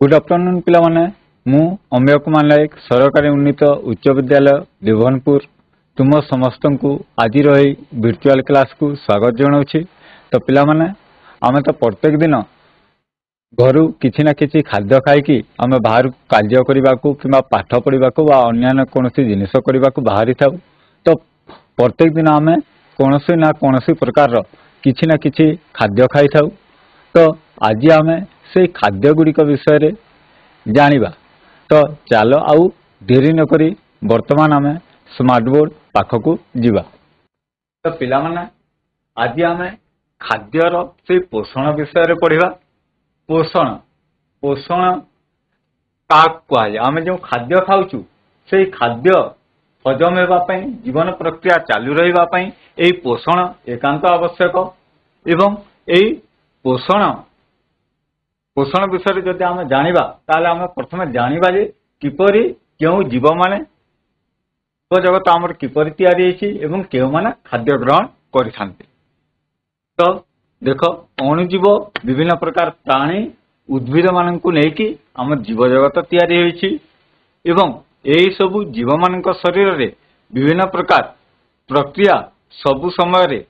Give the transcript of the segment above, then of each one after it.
Good afternoon पिला माने मु अमेय कुमार नायक सरकारी उन्नीत उच्च विद्यालय देवनपुर तुम समस्त को आज वर्चुअल क्लास को स्वागत जनाऊँ। तो पिला माने आमे तो प्रत्येक दिन घर किछि ना किछि खाद्य खाई आमे बाहर कार्य करने को कि पाठ पढ़ा अन्य कौन जिनिस करने को बाहरी था। तो प्रत्येक दिन आमे कौनसी ना कौनसी प्रकार किछि ना किछि खाद्य खाई था। तो आज आमे से खाद्य गुड़िक विषय जानिबा। तो चलो आउ देरी नकरी वर्तमान आमे स्मार्ट बोर्ड पाखक जीवा। तो पिला माने आज आमे खाद्यर से पोषण विषय पढ़िबा। पोषण पोषण का कहुए आमे जो खाद्य खाऊचु से खाद्य हजम होगापी जीवन प्रक्रिया चालू रही यही पोषण एकांत आवश्यक। एवं यही पोषण विषय जदि आम जानिबा ताले आम प्रथम जानिबा जे किपरि केउ जीव माने जगत आमर किपरि तैयारी होइछि एवं केउ माने खाद्य ग्रहण करिथांती। तो देखो अणुजीव विभिन्न प्रकार प्राणी उद्भिद माननकु नेकी आम जीव जगत तैयारी होइछि एवं एही सबु जीव मानक शरीर रे विभिन्न प्रकार प्रक्रिया सबु समय रे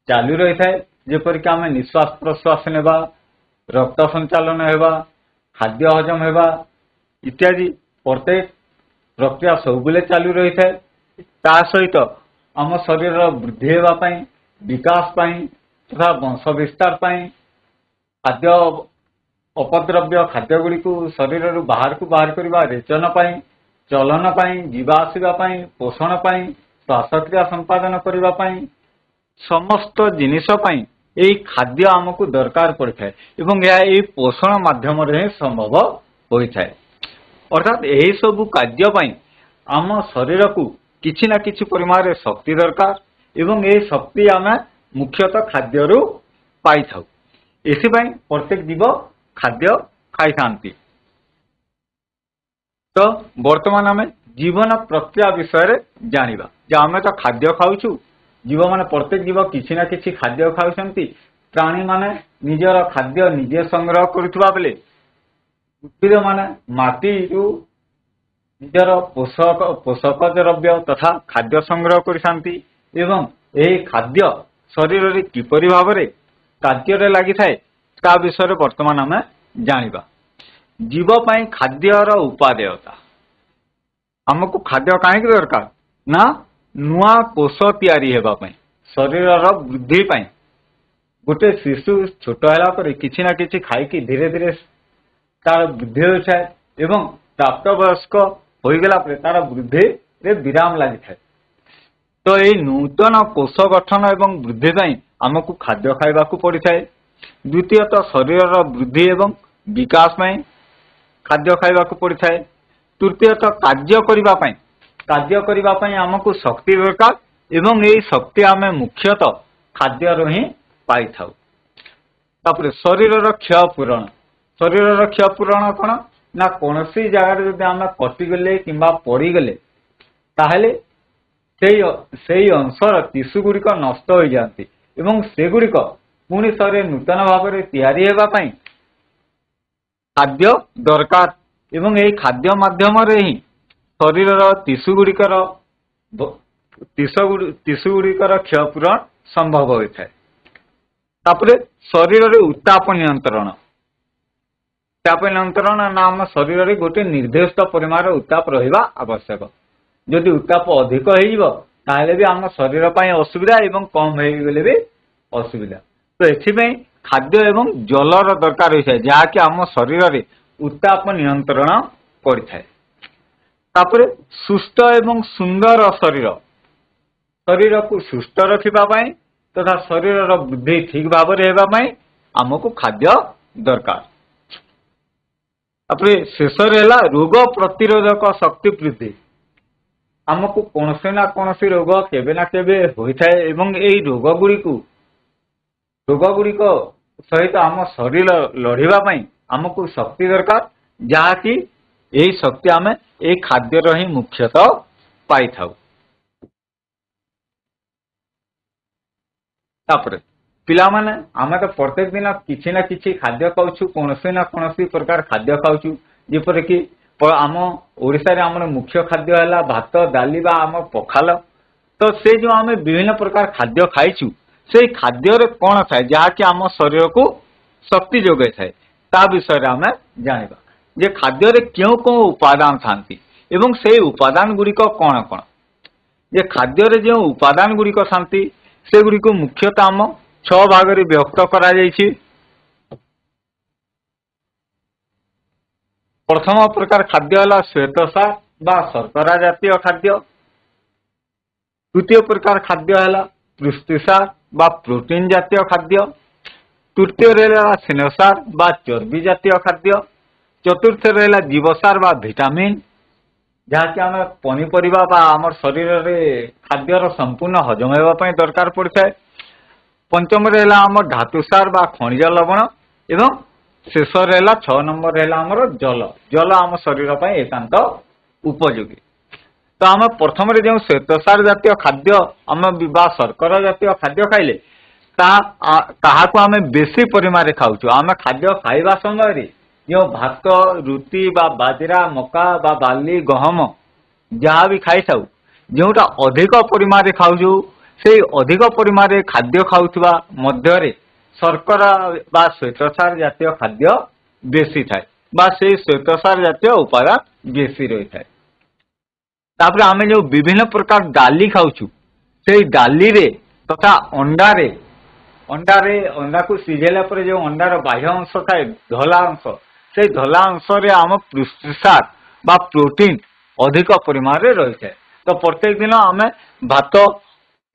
चालू रही थाए। जेपरिक आम निश्वास प्रश्वास नेबा, रक्त संचालन हेबा, खाद्य हजम हेबा इत्यादि प्रत्येक प्रक्रिया सबुले चालू रही थाए। ता सहित आम शरीर वृद्धि हेबा पई, विकास पई तथा वंश विस्तार पई खाद्य अपद्रव्य खाद्य गुड़ी को शरीर बाहर को बाहर करबा, रेचन पई, चलन पई, जीवा आसीबा पई, पोषण पई, श्वासक्रिया संपादन करबा पई समस्त जिनिस पई यही खाद्य आमको दरकार पड़े एवं यह पोषण माध्यम रे संभव होता है। अर्थात यही सबु कार्य पई आम शरीर को किछि ना किछि परिमाण रे शक्ति दरकार एवं यही शक्ति आम मुख्यतः खाद्य रु पाई थाउ। एथिपाई प्रत्येक जीव खाद्य खाई थांती। तो वर्तमान आम जीवन प्रक्रिया विषय जानिबा। जे आमे तो खाद्य खाऊछु, जीव माने प्रत्येक जीव किछि ना किछि खाद्य खाउछंती। प्राणी माने निजर खाद्य निजे संग्रह करुथुबा बेले उद्भिद माने माटी रु निजर पोषक द्रव्य तथा खाद्य संग्रह करिसांती एवं एही खाद्य शरीर रे किपरि भाबरे कार्य रे लागि थाए ता विषय वर्तमान आमे जानिबा। जीव पई खाद्यर उपादेयता हमको खाद्य काहे दरकार ना नुआ कोष तैयारी हेबा पई शरीर वृद्धि पई। गोटे शिशु छोट होला पर किछि ना किछि खाई कि धीरे धीरे तार वृद्धि होइछाय एवं प्राप्त वयस्क होई गेला पर तार वृद्धि रे विराम लागि थाए। तो एई नूतन कोष गठन एवं वृद्धि पई हमकु खाद्य खाइबा को पड़ी थाए। द्वितीयतः शरीर वृद्धि एवं विकास पई खाद्य खाइबा को पड़ी थाए। तृतीयतः कार्य करिबा पई हमकु शक्ति दरकार एवं यही शक्ति आमे मुख्यतः खाद्य रो ही पाई थाउ। तापर शरीर क्षय पूरण कोन ना कोनसी जगह जदि आमे कटि गले किंबा पड़ी गले ताहले सेई अंशर टिश्यू गुड़िक नष्ट हो जाती एवं से गुड़िक पुणी थरे नूतन भाव में तैयारी हेबा पई खाद्य दरकार एवं यही खाद्य माध्यम रे ही शरीर टिश्यू गुड़िकर क्षय पूरण संभव होता है। तापरे शरीर रे उत्ताप नियंत्रण नाम शरीर रे गोटे निर्दिष्ट परिमाण उत्ताप रहिबा आवश्यक। जदि उत्ताप अधिक होइबो ताहले भी आम शरीर पई असुविधा एवं कम होई गेले भी असुविधा। तो एथिपई खाद्य एवं जलर दरकार होइछे जाकि आम शरीर रे उत्ताप नियंत्रण करिथाय। तापरे सुस्थ एवं सुंदर शरीर को सुस्थ रखिबा पई तथा शरीर वृद्धि ठीक भाव में हेबा पई हमको खाद्य दरकार। तापरे शेष रेला रोग प्रतिरोधक शक्ति वृद्धि। हमको कोनसे ना कोनसी रोग केबे ना केबे होइथाय एवं एई रोग गुड़िक सहित आम शरीर लड़िबा पई हमको शक्ति दरकार जहाँकि यही शक्ति आमे ए खाद्य रो ही मुख्यतः पाई थाउ। तापरे पिला माने आमे तो प्रत्येक दिन किसी ना किसी खाद्य खाऊछु कोनोसी ना कोनोसी प्रकार खाद्य खाऊछु जेपर कि आम ओडिशा रे हमर मुख्य खाद्य हैला भात डाली बा आम पखाल तो से जो आमे विभिन्न प्रकार खाद्य खाइछु से खाद्य रे कोन थाए जहा कि आम शरीर को शक्ति जोगे थाए ता विषय रे आमे जानिबा जे खाद्य रे क्यों को उपादान थांती एवं से उपादान गुडी को कोन कोन जे खाद्य रे जो उपादान गुडी को शांति से गुडी को मुख्यतः आम 6 भाग रे व्यक्त करा जायछि। प्रथम प्रकार खाद्य है श्वेतसार बा शर्करा जातीय खाद्य। द्वितीय प्रकार खाद्य है पुष्टिसार बा प्रोटीन जातीय खाद्य। तृतीय रहा स्नेहसार बा चर्बी जातीय खाद्य। चतुर्थ रहा जीवसार बा विटामिन जहाँकि आम पनीपरिबा बा आम शरीर में खाद्यर संपूर्ण हजम होगापी दरकार पड़ता है। पंचम रहा आम धातुसार बा खनिज लवण एवं शेष रहा 6 नंबर रहा आमर जल जल आम शरीर पर एकांत उपयोगी। तो आम प्रथम जो श्वेतसार जातीय खाद्य आम शर्करा जातीय खाद्य खाइले ताहाको आम बेसी परिमाण खाऊँ। आम खाद्य खाइबा समय जो भात रुटी बा बाजरा मका बा बाली गहम जहाँ भी खाई थाउ जोटा अधिक परिमाण खाऊँ से अधिक परिमाण खाद्य खाऊवा मध्य शर्करा बा श्वेतसार जातीय खाद्य बेसी थाए बा से श्वेतसार जातीय उपादान बेसी रही थाए। तापर आमे जो विभिन्न प्रकार डाली खाऊँ से डाली रे तथा अंडा अंडा को सिझेला पर जो अंडार बाह्य अंश थाए धला अंश से धला अंश रे आम पुष्टिसार बा प्रोटीन अधिक परिमाण रे रही थाए। तो प्रत्येक दिन आमे भात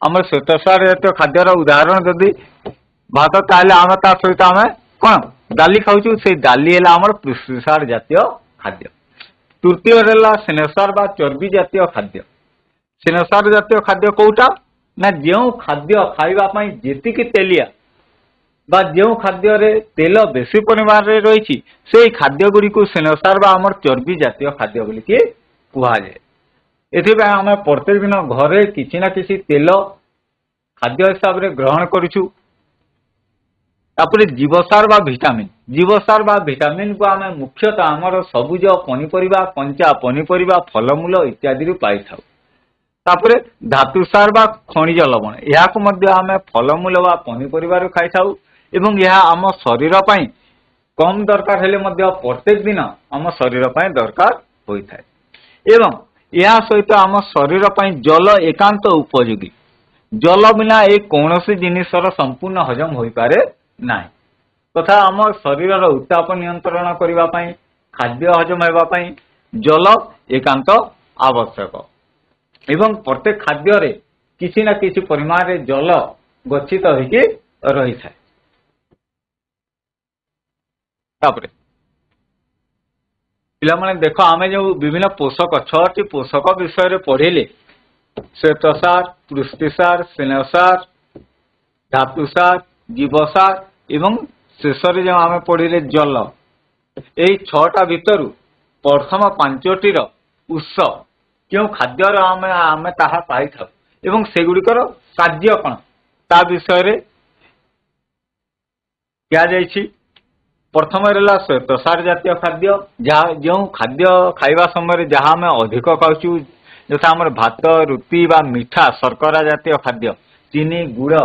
आम श्वेतसार जातीय खाद्यर उदाहरण जदि भात ताले आम ता सहित आम कौन डाली खाऊँ से डाली है आम पुष्टिसार जातीय खाद्य। तृतीय रहा स्नेहसार बा चर्बी जातीय खाद्य। स्नेहसार जातीय खाद्य कोटा ना जो खाद्य खाइबा जेतिकी तेलिया बा जो खाद्य रे तेल बेसी परिमाण रे रही से खाद्य गुड़ी को स्नेहसार बा आमर चर्बी जातीय खाद्य बोली कि कुहाए। एथिबा आम प्रत्येक दिन घरे किसी ना किसी तेल खाद्य हिसाब रे ग्रहण करूछु। तापर जीवसार बा विटामिन को आम मुख्यतः आमर सबुज पनीपरिबा कंचा पनीपरिबा फलमूल इत्यादि रु पाई थाउ। तापर धातुसार बा खनिज लवण या को मध्य आम फलमूल बा पनीपरिबा रु खाई थाउ एवं यह आम शरीर पई कम दरकार हेले मध्य प्रत्येक दिन आम शरीर पई दरकार होई थाए। एवं यह सहित आम शरीर पई जल एकांत उपयोगी। जल बिना एक कौनसी जिनिसर संपूर्ण हजम होई पारे नाही तथा आम शरीर उत्ताप नियंत्रण करिबा पई खाद्य हजम हेबा पई जल एकांत आवश्यक एवं प्रत्येक खाद्य रे किसी ना किसी परिमाण रे जल गच्छित होइके रही थाए। तापरे पिला माने देखो आमे जो विभिन्न पोषक 6टी पोषक विषय रे पढ़िले श्वेतसार पुष्टिसार स्नेहसार धातुसार जीवसार एवं शेष जो आम पढ़िले जल यही 6टा भितर प्रथम 5टी उत्स क्यों खाद्यर आम ताहा पाई था एवं सेगुड़िकर कार्य कौन ता विषय रे क्या जाइछि। प्रथम रहा श्वेतसार जातीय खाद्य जहाँ जो खाद्य खाइबा समय जहाँ आम अधिक खाऊँ जैसे आम भात रुटी बा मीठा शर्करा जातीय खाद्य चीनी गुड़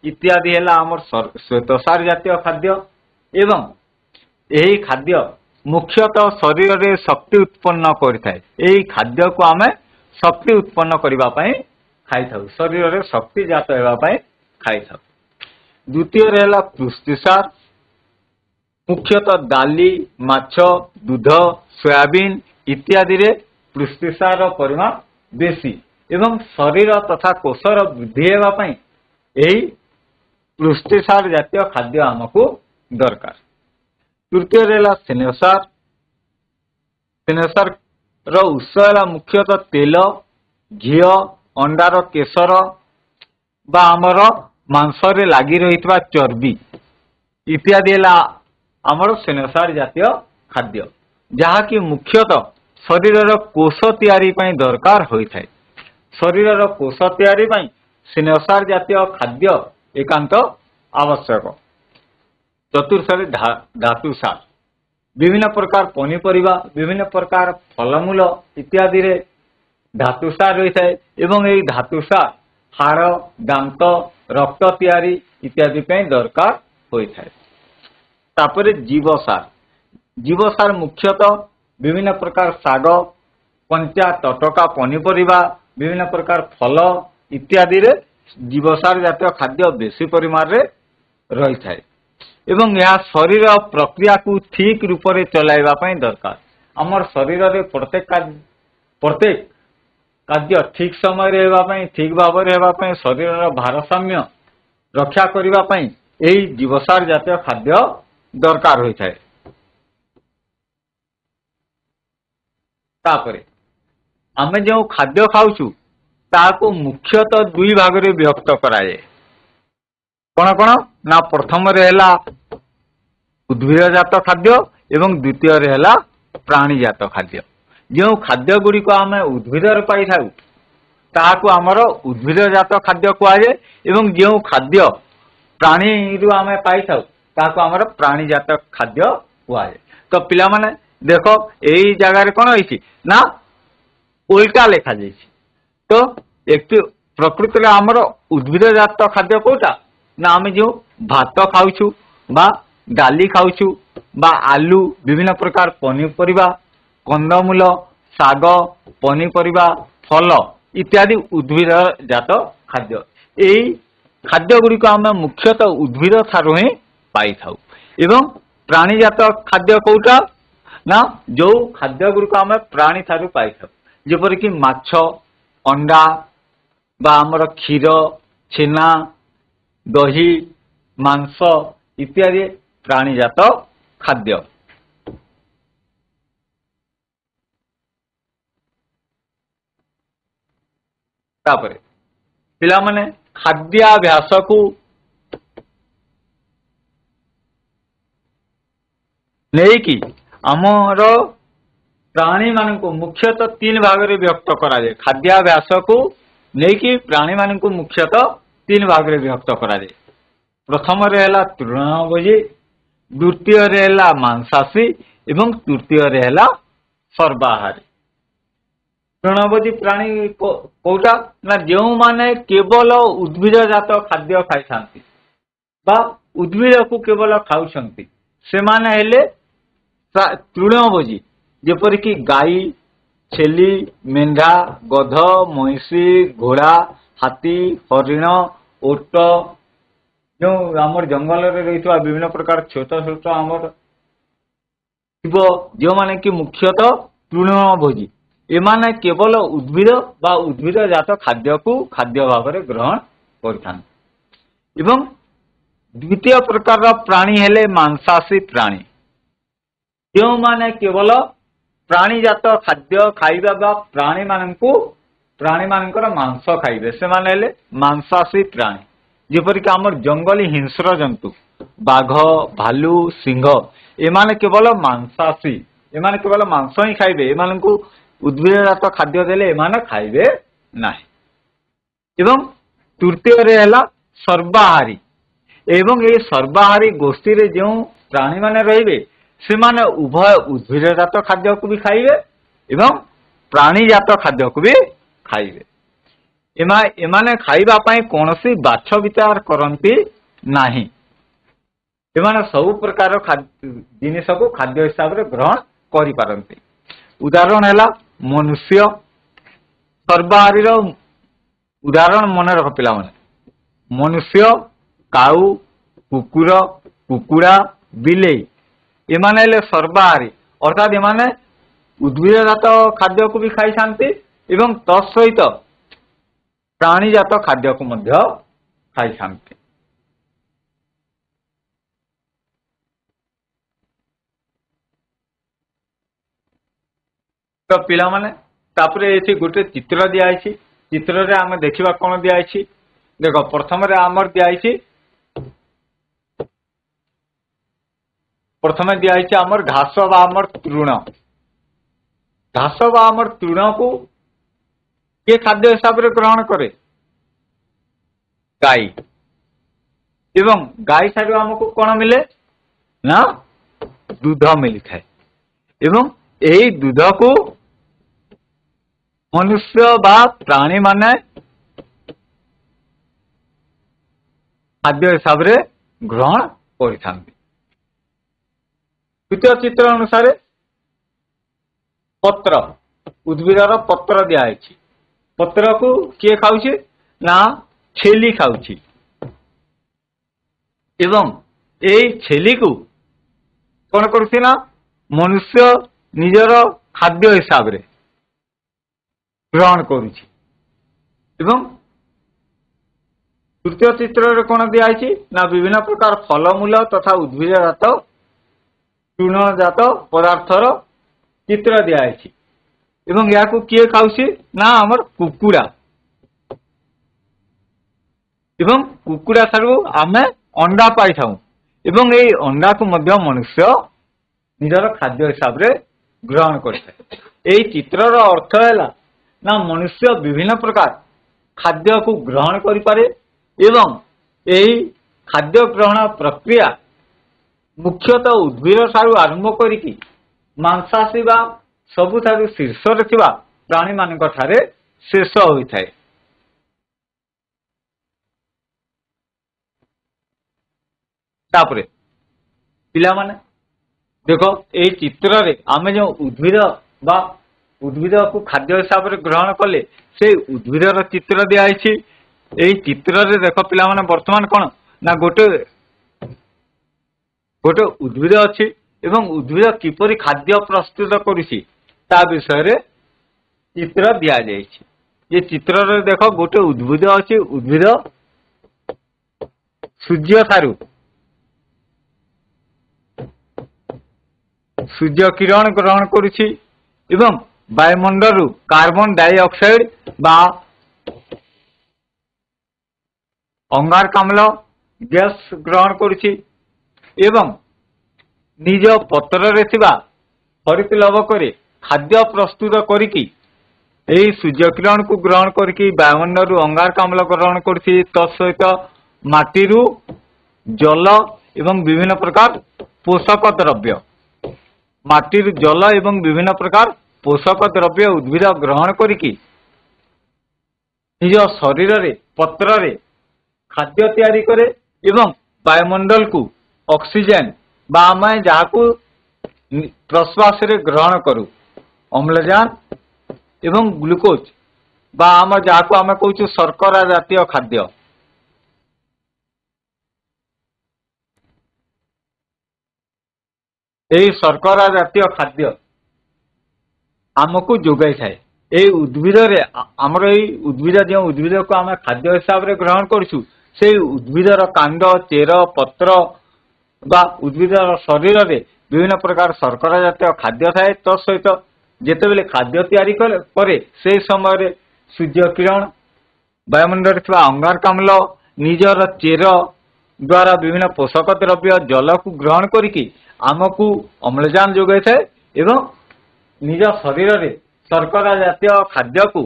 इत्यादि है आम श्वेतसार जातीय खाद्य एवं यही खाद्य मुख्यतः शरीर में शक्ति उत्पन्न करिथाए। यही खाद्य को आम शक्ति उत्पन्न करबा पई खाई थाउ शरीर में शक्ति जात होबा पई खाई थाउ। द्वितीय रहा पुष्टिसार मुख्यतः दाली माछ दूध सोयाबीन इत्यादि रे पुष्टिसार परिमाण बेसी एवं शरीर तथा कोषर वृद्धि हेबा पई एही पुष्टिसार जातीय खाद्य आमको दरकार। तृतीय रहा स्नेहसार उत्स है मुख्यतः तेल घी अंडार केशर बा आमर मांस रे लगी रही चर्बी इत्यादि है आमर स्नेहसार जातीय खाद्य जहाँकि मुख्यतः शरीर कोष तैयारी दरकार होता है। शरीर कोष तैयारी स्नेहसार जातीय खाद्य एकांत आवश्यक। चतुर्थरे धातुसार विभिन्न प्रकार पनीपरिबा विभिन्न प्रकार फलमूल इत्यादि रे धातुसार रही है एवं यही धातुसार हाड़ दांत रक्त तैयारी इत्यादि दरकार होता है। तापर जीवसार मुख्यतः विभिन्न प्रकार साग कंचा तटका पनीपरिबा विभिन्न प्रकार फल इत्यादि रे जीवसार जातीय खाद्य बेसी परिमाण रे रही है एवं यह शरीर प्रक्रिया को ठीक रूप से चलाइबा पई दरकार। आमर शरीर रे प्रत्येक खाद्य ठीक समय रे हेबा पई ठीक भाव रे हेबा पई शरीर रो भारसाम्य रक्षा करिबा पई एही जीवसार जातीय खाद्य दरकार होई थाए। तापरे आमे जो खाद्य खाउछु ताको मुख्यतः दुई भाग रे विभक्त कराए। कौन कौन ना प्रथम रे हैला उद्भिदजात खाद्य एवं द्वितीय रे हैला प्राणीजात खाद्य। जो खाद्य गुड़ी को आम उद्भिद पाई था ताकू आमर उद्भिदजात खाद्य कहुए एवं जो खाद्य प्राणी रु आम पाई था ताकू आमर प्राणीजात खाद्य कहुए। तो पिला माने देख यही जगार कौन होइछि ना उल्टा लेखा जाइछि। तो एक प्रकृति में आमर उद्भिदजात खाद्य कोटा ना आम जो भात खाऊछु बा डाली खाऊछु बा आलू विभिन्न प्रकार पनीपरिबा कंदमूल साग पनीपरिबा फल इत्यादि उद्भिदजात खाद्य। यही खाद्य गुड़ी को आम मुख्यतः उद्भिद ठारू ही पाई थाउ एवं प्राणीजात खाद्य कोटा ना जो खाद्य गुड़ी को आम प्राणी ठारू पाई थाउ जेपरिक माछ अंडा बा आमर क्षीर छेना दही मांस इत्यादि प्राणीजात खाद्य। तापरे पिला माने खाद्याभ्यास को लेकी आमर प्राणी मान को मुख्यतः तीन भाग रे विभक्त करा जाए। खाद्याभ्यास को लेकी प्राणी मान को मुख्यतः तीन भाग रे विभक्त करा जाए। प्रथम रे हैला तृणभोजी द्वितीय रे हैला मांसाशी एवं तृतीय रे हैला सर्वाहारी। तृणभोजी प्राणी कोटा ना जो माने केवल उद्भिदजात खाद्य खाई थांती बा उद्भिद को केवल खाउछंती से माने हेले तृणभोजी जेपरिक गाई छेली मेंढा गध महिषी घोड़ा हाथी हरिण ओट जो आमर जंगल रे रही विभिन्न प्रकार छोट छोट आमर जीव जो माने कि मुख्यतः तृणभोजी एमाने केवल उद्भिद बा उद्भिदजात खाद्य को खाद्य भाव में ग्रहण करिथांती एवं द्वितीय प्रकार प्राणी हेले मांसाशी प्राणी जो माने केवल प्राणीजात खाद्य खाइबा बा प्राणी मानकर मांस खाइबे से माने हेले मांसाशी प्राणी जेपरिक आमर जंगली हिंस्र जंतु बाघ भालू सिंह एमाने केवल मांसाशी एमाने केवल मांस ही खाइबे एमान को उद्भिदजात खाद्य देले एमाने खाइबे नाही। एवं तृतीय रे हैला सर्वाहारी एवं ये सर्वाहारी गोष्ठी रे जो प्राणी माने रहिबे से माने उभय उद्भिदजात खाद्य को भी खाइबे एवं प्राणीजात खाद्य को भी खाइबे। एमाने खाइबा पई कोनोसी बाछ विचार करंती नाही। एमाने सब प्रकार जिनिस को खाद्य हिसाब रे ग्रहण करि पारंती। उदाहरण हैला मनुष्य सर्वाहारी रो उदाहरण मन रख पिला माने मनुष्य काऊ कुकुर कुकुड़ा बिलेई एमाने हेले सर्वाहारी अर्थात एमाने उद्भिदजात खाद्य को भी खाई थांती एवं तत्सहित प्राणीजात खाद्य को मध्य खाई थांती। तो पिला माने तापरे एठी गोटे चित्र दिया आइछि चित्र रे आमे देखिबा कोन दिया आइछि देखो प्रथम रे आमर दिया आइछि प्रथमे दिया आइछि आमर घास बा आमर तृण घास बा आमर तृण को ये खाद्य हिसाब रे ग्रहण करे गाई ଏବଂ ଗାଈ ଠାରୁ ଆମକୁ କଣ ମିଳେ ନା ଦୁଧ ମିଳିଥାଏ ଏବଂ ଏହି ଦୁଧକୁ ମନୁଷ୍ୟ ବା ପ୍ରାଣୀ ମାନେ ଖାଦ୍ୟ ହିସାବରେ ଗ୍ରହଣ କରିଥାନ୍ତି। ଦ୍ୱିତୀୟ ଚିତ୍ର ଅନୁସାରେ ପତ୍ର, ଉଦ୍ଭିଦର ପତ୍ର ଦିଆଯାଇଛି। ପତ୍ରକୁ କିଏ ଖାଉଛି ନା ଛେଳି ଖାଉଛି ଏବଂ ଏଇ ଛେଳିକୁ କଣ କରୁଛି ନା ମନୁଷ୍ୟ ନିଜର ଖାଦ୍ୟ ହିସାବରେ ଗ୍ରହଣ କରୁଛି। ଏବଂ ତୃତୀୟ ଚିତ୍ରରେ କଣ ଦିଆଯାଇଛି ନା ବିଭିନ୍ନ ପ୍ରକାର ଫଳମୂଳ ତଥା ଉଦ୍ଭିଦଜାତ ତୃଣଜାତ ପଦାର୍ଥର ଚିତ୍ର ଦିଆଯାଇଛି ଏବଂ ଏହାକୁ କିଏ ଖାଉଛି ନା ଆମର କୁକୁଡ଼ା ଏବଂ କୁକୁଡ଼ା ଠାରୁ ଆମେ ଅଣ୍ଡା ପାଇଥାଉ ଏବଂ ଏହି ଅଣ୍ଡାକୁ ମଧ୍ୟ ମନୁଷ୍ୟ ନିଜର ଖାଦ୍ୟ ହିସାବରେ ଗ୍ରହଣ କରିଥାଏ। ଏହି ଚିତ୍ରର ଅର୍ଥ ହେଲା ନା ମନୁଷ୍ୟ ବିଭିନ୍ନ ପ୍ରକାର ଖାଦ୍ୟକୁ ଗ୍ରହଣ କରିପାରେ ଏବଂ ଏହି ଖାଦ୍ୟ ଗ୍ରହଣ ପ୍ରକ୍ରିୟା ମୁଖ୍ୟତଃ ଉଦ୍ଭିଦ ଠାରୁ ଆରମ୍ଭ କରିକି ମାଂସାଶୀ ବା ସବୁଠାରୁ ଶୀର୍ଷରେ ଥିବା ପ୍ରାଣୀମାନଙ୍କ ଠାରେ ଶେଷ ହୋଇଥାଏ। ତାପରେ ପିଲାମାନେ ଦେଖ ଏହି ଚିତ୍ରରେ ଆମେ ଯେଉଁ ଉଦ୍ଭିଦ ବା ଉଦ୍ଭିଦକୁ ଖାଦ୍ୟ ହିସାବରେ ଗ୍ରହଣ କଲେ ସେଇ ଉଦ୍ଭିଦର ଚିତ୍ର ଦିଆଯାଇଛି। ଏହି ଚିତ୍ରରେ ଦେଖ ପିଲାମାନେ ବର୍ତ୍ତମାନ କଣ ନା ଗୋଟେ ଉଦ୍ଭିଦ ଅଛି ଏବଂ ଉଦ୍ଭିଦ କିପରି ଖାଦ୍ୟ ପ୍ରସ୍ତୁତ କରୁଛି ତା ବିଷୟରେ ଚିତ୍ର ଦିଆଯାଇଛି। ଏ ଚିତ୍ରରେ ଦେଖ ଗୋଟେ ଉଦ୍ଭିଦ ଅଛି। ଉଦ୍ଭିଦ ସୂର୍ଯ୍ୟ କିରଣ ଗ୍ରହଣ କରୁଛି ଏବଂ ବାୟୁମଣ୍ଡଳରୁ କାର୍ବନ ଡାଇଅକ୍ସାଇଡ ବା ଅଙ୍ଗାରକାମ୍ଳ ଗ୍ୟାସ ଗ୍ରହଣ କରୁଛି ଏବଂ ନିଜ ପତ୍ରରେ ଥିବା ହରିତ ଲବକରେ ଖାଦ୍ୟ ପ୍ରସ୍ତୁତ କରିକି ଏହି ସୂର୍ଯ୍ୟ କିରଣକୁ ଗ୍ରହଣ କରିକି ବାୟୁମଣ୍ଡଳରୁ ଅଙ୍ଗାରକାମ୍ଳ ଗ୍ରହଣ କରୁଛି। ତତ୍ସହିତ ମାଟିରୁ ଜଳ ଏବଂ ବିଭିନ୍ନ ପ୍ରକାର ପୋଷକ ଦ୍ରବ୍ୟ ମାଟିରୁ ଜଳ ଏବଂ ବିଭିନ୍ନ ପ୍ରକାର ପୋଷକ ଦ୍ରବ୍ୟ ଉଦ୍ଭିଦ ଗ୍ରହଣ କରିକି ନିଜ ଶରୀରରେ ପତ୍ରରେ ଖାଦ୍ୟ ତିଆରି କରେ ଏବଂ ବାୟୁମଣ୍ଡଳକୁ ଅକ୍ସିଜେନ ବା ଆମେ ଯାହାକୁ ପ୍ରଶ୍ୱାସରେ ଗ୍ରହଣ କରୁ ଅମ୍ଳଜାନ ଏବଂ ଗ୍ଲୁକୋଜ ବା ଆମ ଯାହାକୁ ଆମେ କହୁଛୁ ଶର୍କରା ଜାତୀୟ ଖାଦ୍ୟ ଏହି ଶର୍କରା ଜାତୀୟ ଖାଦ୍ୟ ଆମକୁ ଯୋଗାଇଥାଏ। ଏହି ଉଦ୍ଭିଦରେ ଆମର ଏହି ଉଦ୍ଭିଦ ଯେଉଁ ଉଦ୍ଭିଦକୁ ଆମେ ଖାଦ୍ୟ ହିସାବରେ ଗ୍ରହଣ କରୁଛୁ ସେହି ଉଦ୍ଭିଦର କାଣ୍ଡ ଚେର ପତ୍ର ବା ଉଦ୍ଭିଦର ଶରୀରରେ ବିଭିନ୍ନ ପ୍ରକାର ଶର୍କରା ଜାତୀୟ ଖାଦ୍ୟ ଥାଏ। ତତ୍ ସହିତ ଯେତେବେଳେ ଖାଦ୍ୟ ତିଆରି କରେ ସେହି ସମୟରେ ସୂର୍ଯ୍ୟ କିରଣ ବାୟୁମଣ୍ଡଳରେ ଥିବା ଅଙ୍ଗାରକାମ୍ଳ ନିଜର ଚେର ଦ୍ୱାରା ବିଭିନ୍ନ ପୋଷକ ଦ୍ରବ୍ୟ ଜଳକୁ ଗ୍ରହଣ କରିକି ଆମକୁ ଅମ୍ଳଜାନ ଯୋଗାଇଥାଏ ଏବଂ ନିଜ ଶରୀରରେ ଶର୍କରା ଜାତୀୟ ଖାଦ୍ୟକୁ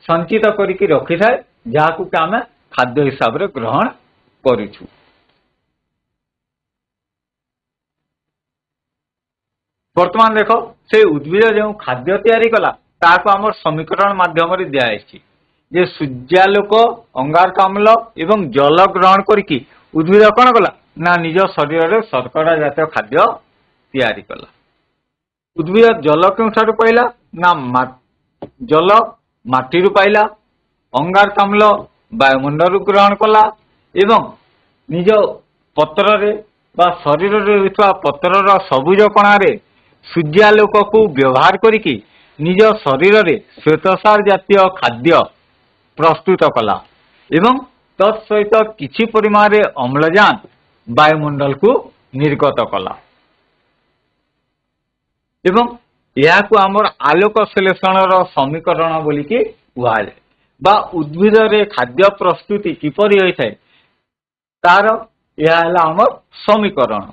ସଞ୍ଚିତ କରିକି ରଖିଥାଏ ଯାହାକୁ ଆମେ ଖାଦ୍ୟ ହିସାବରେ ଗ୍ରହଣ କରୁଛୁ। ବର୍ତ୍ତମାନ ଦେଖ ସେ ଉଦ୍ଭିଦ ଯେଉଁ ଖାଦ୍ୟ ତିଆରି କଲା ତାହାକୁ ଆମର ସମୀକରଣ ମାଧ୍ୟମରେ ଦିଆଯାଇଛି ଯେ ସୂର୍ଯ୍ୟାଲୋକ ଅଙ୍ଗାରକାମ୍ଳ ଏବଂ ଜଳ ଗ୍ରହଣ କରିକି ଉଦ୍ଭିଦ କଣ କଲା ନା ନିଜ ଶରୀରରେ ଶର୍କରା ଜାତୀୟ ଖାଦ୍ୟ ତିଆରି କଲା। ଉଦ୍ଭିଦ ଜଳ କେଉଁଠାରୁ ପାଇଲା ନା ଜଳ ମାଟିରୁ ପାଇଲା, ଅଙ୍ଗାରକାମ୍ଳ ବାୟୁମଣ୍ଡଳରୁ ଗ୍ରହଣ କଲା ଏବଂ ନିଜ ପତ୍ରରେ ବା ଶରୀରରେ ରହିଥିବା ପତ୍ରର ସବୁଜ କଣାରେ ସୂର୍ଯ୍ୟାଲୋକକୁ ବ୍ୟବହାର କରିକି ନିଜ ଶରୀରରେ ଶ୍ୱେତସାର ଜାତୀୟ ଖାଦ୍ୟ ପ୍ରସ୍ତୁତ କଲା ଏବଂ ତତ୍ ସହିତ କିଛି ପରିମାଣରେ ଅମ୍ଳଜାନ ବାୟୁମଣ୍ଡଳକୁ ନିର୍ଗତ କଲା ଏବଂ ଏହାକୁ ଆମର ଆଲୋକ ସଂଶ୍ଳେଷଣର ସମୀକରଣ ବୋଲିକି କୁହାଯାଏ ବା ଉଦ୍ଭିଦରେ ଖାଦ୍ୟ ପ୍ରସ୍ତୁତି କିପରି ହୋଇଥାଏ ତାର ଏହା ହେଲା ଆମର ସମୀକରଣ।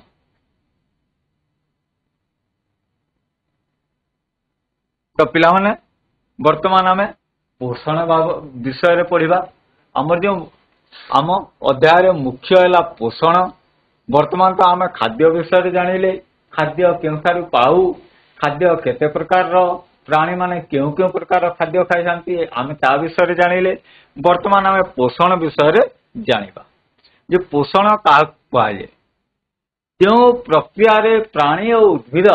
ତ ପିଲାମାନେ ବର୍ତ୍ତମାନ ଆମେ ପୋଷଣ ବିଷୟରେ ପଢିବା। ଆମର ଯେଉଁ आम अध्याय मुख्य है पोषण। वर्तमान तो आम खाद्य विषय जानिले, खाद्य केउठारु पाऊ, खाद्य केते प्रकार प्राणी माने केउ केउ प्रकार खाद्य खाई जाती आम ता विषय जानिले। वर्तमान आम पोषण विषय जानिबा जे पोषण क्या कहुए। जो प्रक्रिया रे प्राणी और उद्भिद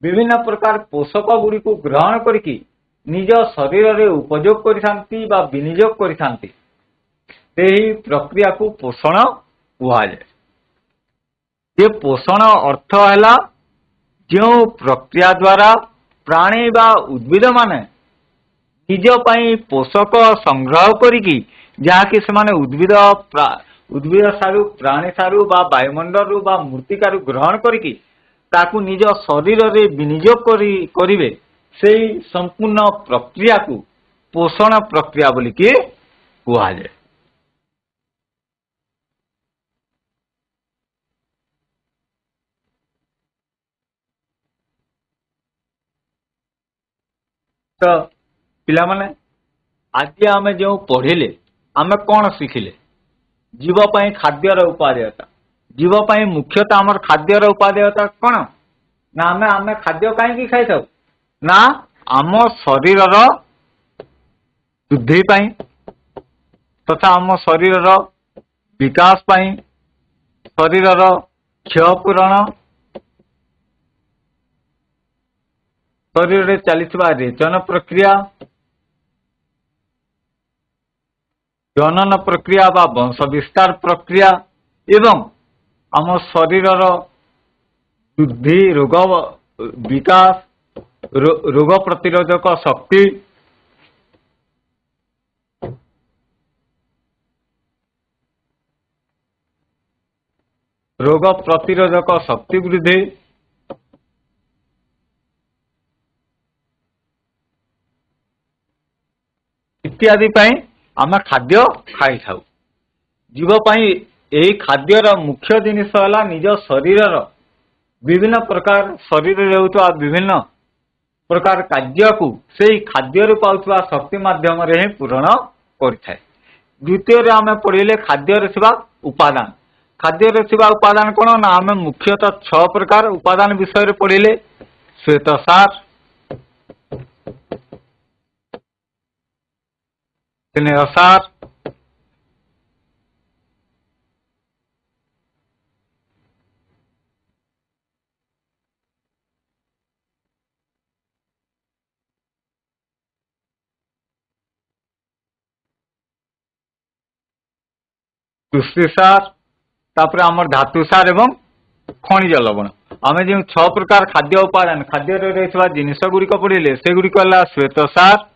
विभिन्न प्रकार पोषक गुड़ी को ग्रहण करके निज शरीर रे उपयोग करिथांती बा विनियोग करिथांती, तेही प्रक्रिया को पोषण कहुए। ये पोषण अर्थ है जो प्रक्रिया द्वारा प्राणी बा उद्भिद माने निज पई पोषक संग्रह करिकी जहाँकि से उद्भिद सारू प्राणी सारू बा वायुमंडल बा मृत्तिकारु ग्रहण करिकी ताकू निज शरीर रे विनियोग करिवे, सेही संपूर्ण प्रक्रिया को पोषण प्रक्रिया बोली कि कहुए। तो पिला माने आज आम जो पढ़िले आम कौन शिखिले? जीवपाई खाद्यर उपादेयता। जीवपाई मुख्यतः आमर खाद्यर उपादेयता कौन ना आम खाद्य कहीं खाई था ना आम शरीर शुद्धि पाई तथा आम शरीर विकास पाई, शरीर क्षय पूरण, शरीर में चलता रेचन प्रक्रिया, जनन प्रक्रिया बा वंश विस्तार प्रक्रिया एवं आम शरीर वृद्धि, रोग विकास, रोग प्रतिरोधक शक्ति, रोग प्रतिरोधक शक्ति वृद्धि, इत्यादि आम खाद्य खाई था। जीवपाई यही खाद्यर मुख्य जिनिस है निज शरीर विभिन्न प्रकार शरीर होता विभिन्न प्रकार कार्य को से खाद्य पाउथवा शक्ति माध्यम रे पूरण करिथाय। द्वितीय आम पढ़िले खाद्य उपादान। खाद्य उपादान कौन ना आम मुख्यतः 6 प्रकार उपादान विषय पढ़िले। श्वेतसार, स्नेहसार, पुष्टिसार, तापर आमर धातुसार एवं खनिज लवण। आम जो 6 प्रकार खाद्य उपादान खाद्य रही जिनिस गुड़िक पढ़िले से गुड़िक है श्वेतसार,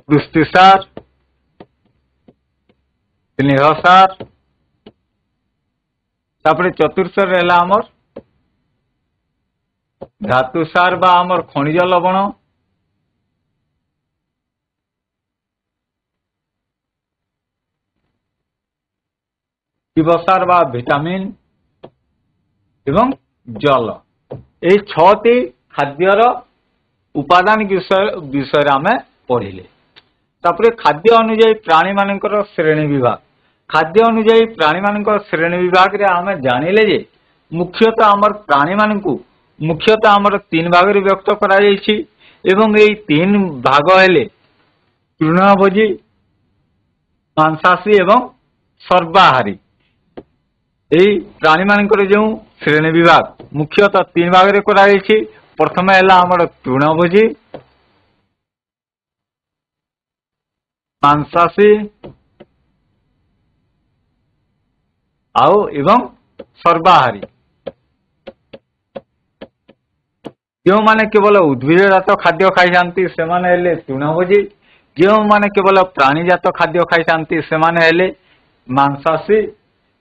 पुष्टिसार, स्नेहसार, तापर चतुर्थ रहा आमर धातुसार बा आमर खनिज लवण, शिवसार बा विटामिन एवं जल। ये 6टी खाद्यर उपादान विषय आम पढ़िले। तापर खाद्य अनुजाई प्राणी मानकर श्रेणी विभाग। खाद्य अनुजाई प्राणी मानकर श्रेणी विभाग रे आम जानिले जे मुख्यतः आमर प्राणी मानकु मुख्यतः आमर 3 भाग रे व्यक्त करा जायछि एवं एई 3 भाग हेले तृणभोजी, मांसाशी एवं सर्वाहारी। एई प्राणी मानकर जो श्रेणी विभाग मुख्यतः 3 भाग रे करा जायछि। प्रथम है आमर तृणभोजी, मांसाशी आउ एवं सर्वाहारी। जो माने केवल उद्भिदजात खाद्य खाई जाती से माने तृणभोजी, जो माने केवल प्राणीजात खाद्य खाई जाती से माने मांसाशी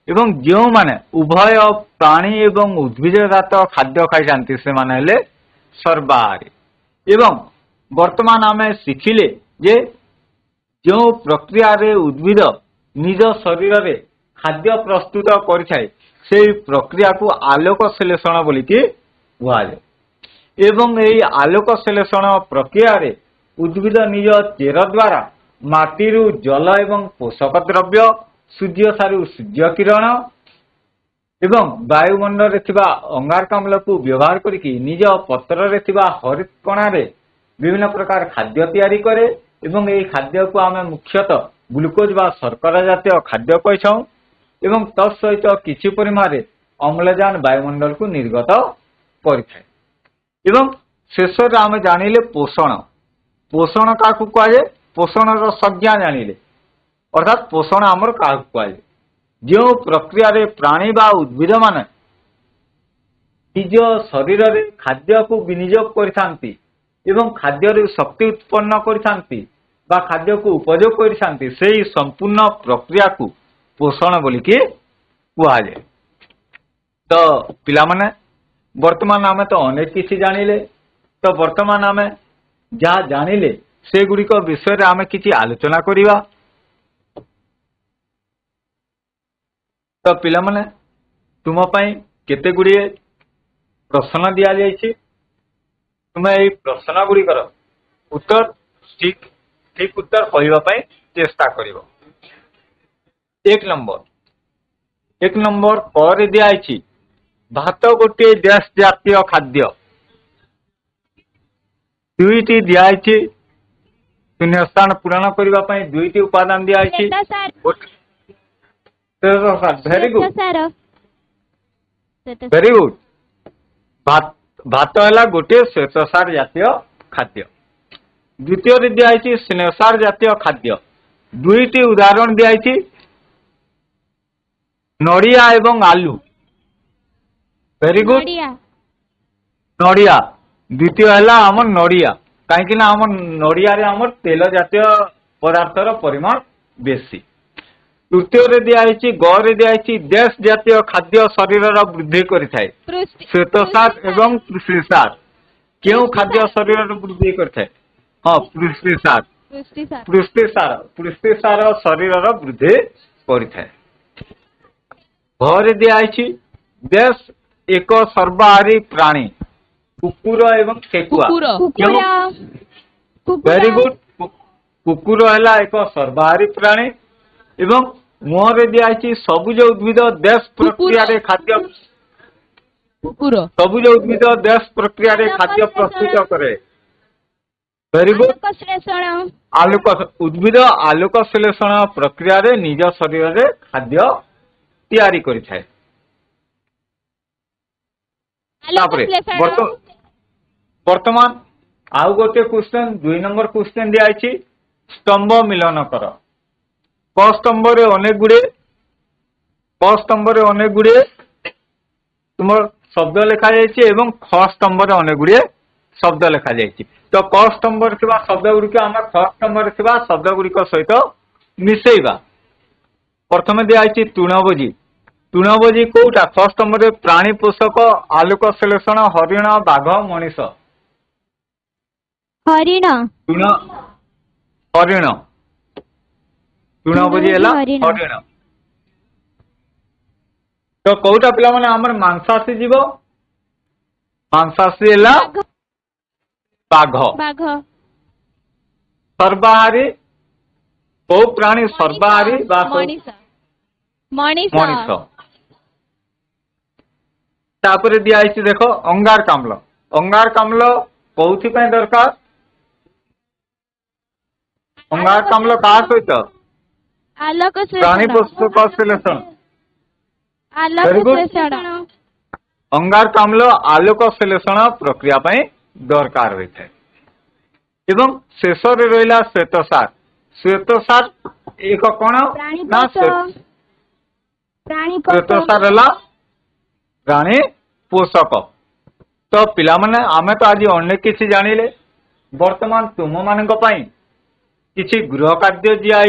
एवं जो माने उभय प्राणी एवं उद्भिदजात खाद्य खाई जाती से माने सर्वाहारी। एवं वर्तमान आम शिखिले जे जो प्रक्रिया रे उद्भिद निज शरीर रे खाद्य प्रस्तुत करिथाय से प्रक्रिया को आलोक संश्लेषण बोली कि कहुए। एवं यही आलोक संश्लेषण प्रक्रिया रे उद्भिद निज चेर द्वारा माटीरू जल एवं पोषक द्रव्य, सूर्य सारू सूर्य किरण एवं वायुमंडल अंगारकाम्ल को व्यवहार करके निज पत्र रे हरित कणारे विभिन्न प्रकार खाद्य तैयारी करे एवं यही खाद्य को आम मुख्यतः ग्लूकोज व शर्करा जातीय खाद्य कहीछौ एवं तत्सहित किछि परिमाण अम्लजान वायुमंडल को निर्गत करिथाय। एवं शेष आम जानिले पोषण। पोषण क्या कहुए? पोषण संज्ञा जानिले अर्थात पोषण आमर क्या कहुए? जो प्रक्रिया रे प्राणी बा उद्भिद माने निज शरीर रे खाद्य को विनियोग करिथांती एवं खाद्य रे शक्ति उत्पन्न करिथांती बा खाद्य को उपयोग करिथांती, सेही संपूर्ण प्रक्रिया को पोषण बोलिकी कहुए। तो पिला माने वर्तमान आमे तो अनेक किसी जानिले, तो वर्तमान आमे जहाँ जानिले से गुड़िक विषय रे आमे किछि आलोचना करिवा। तो पिला माने तुम पई केते गुड़िए प्रश्न दिया जाइछि, तुमे एई प्रश्न गुड़िकर उत्तर ठीक उत्तर कहवा पई चेष्टा करिवो। एक नंबर क दिया भात गोटे देश जातीय खाद्य। दुईटी दिया शून्य स्थान पूरण करने दुईटी उपादान दिया वेरी गुड। भात है गोटे श्वेतसार जातीय खाद्य। द्वितीय दिया स्नेहसार जातीय खाद्य। दुईटी उदाहरण दिया नड़िया एवं आलू। Very good. नड़िया द्वितीय है आम नड़िया, कहीं आम नड़िया रे आम तेल जातीय पदार्थर परिमाण बेसी। तृतीय दिखाई गे दिखाई देश जातीय खाद्य शरीर वृद्धि करिथाय। श्वेतसार एवं पुष्टिसार क्यों खाद्य शरीर वृद्धि करिथाय? हाँ, पुष्टिसार शरीर वृद्धि करिथाय। घरे दिखाई देश एक सर्वाहारी प्राणी कुकुर एवं ठेकुआ। Very good. कुकुर है एक सर्वाहारी प्राणी एवं मुहरे दिखाई सबुज उद्भिद देश प्रक्रिया रे खाद्य सबुज उद्भिद देश प्रक्रिया रे खाद्य प्रस्तुत करे। Very good. आलोक उद्भिद आलोक संश्लेषण प्रक्रिया रे निज शरीर रे खाद्य तैयारी करिथाय। वर्तमान आउ गोटे क्वेश्चन 2 नंबर क्वेश्चन दिया स्तंभ मिलन कर। क स्तंभ रे अनेक गुड़े तुम शब्द लिखा जाइए एवं ख स्तंभ रे अनेक गुड़े शब्द लिखा जाइए। तो क स्तंभ रे थिबा शब्द गुड़िक आम ख स्तंभ रे थिबा शब्द गुड़िक सहित मिसेइबा। प्रथम दिया तृणभोजी। तृणभोजी कोटा? ख स्तंभ रे प्राणी पोषक, आलोक संश्लेषण, हरिण, बाघ, मनीष। हरिण। तृणभोजी है हरिण। तो कोटा पिला माने हमर मांसाशी जीव? मांसाशी है बाघ। सर्वाहारी को प्राणी सर्वाहारी मनीष। तापर दिया देख अंगारकाम्ल। अंगारकाम्ल कौथि पय दरकार? अंगारकाम्ल का सहित प्राणी पोषक संश्लेषण। अंगारकाम्ल आलोक संश्लेषण प्रक्रिया पय दरकार होइଥାଏ। एवं शेष रे रहिला श्वेतसार। श्वेतसार एक कोन ना श्वेतसार है प्राणी पोषक। तो पिला माने आमे तो आज अनेक किसी जानिले। वर्तमान तुम मानक पई किछि गृह खाद्य दिया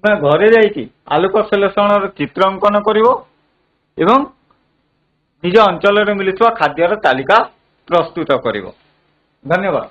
तुम घरे जाइए आलोक संश्लेषण चित्र अंकन करिवो एवं निज अंचल में मिलुवा खाद्यर तालिका प्रस्तुत करिवो। धन्यवाद।